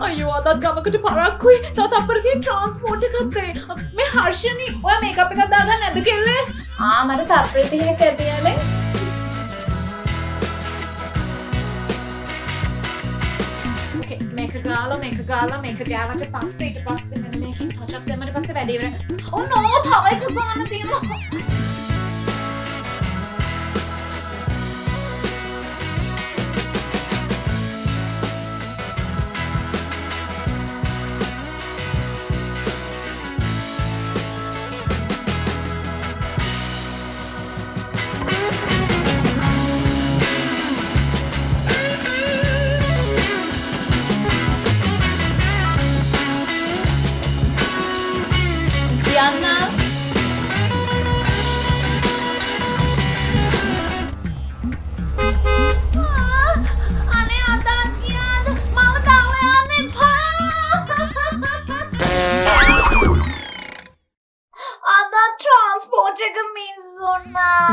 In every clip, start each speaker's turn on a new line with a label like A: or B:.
A: අයියෝ අදත් ගමකට පරක්කුයි. තව තප්පරකින් ට්‍රාන්ස්පෝර්ට් එකත් එයි. මේ හර්ෂණි ඔයා මේකප් එකක් දාගන්න නැද්ද කෙල්ලේ?
B: මට තප්පරේ ටිකක් ඇතියනේ.
A: ඕකේ මේක ගාලා මේක ගාවට පස්සේ ඊට පස්සේ මෙන්න මේකෙන් ටච් අප්ස් එන්නට පස්සේ වැඩේ ඉවරයි. ඔව් නෝ තව එකක් ගන්න තියෙනවා.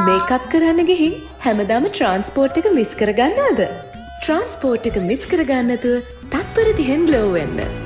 C: මේකප් කරන්න ගිහින් හැමදාම ට්‍රාන්ස්පෝර්ට් එක මිස් කරගන්නවද? ට්‍රාන්ස්පෝර්ට් එක මිස් කරගන්න නැතුව තත්පර 30න් ග්ලෝ වෙන්න.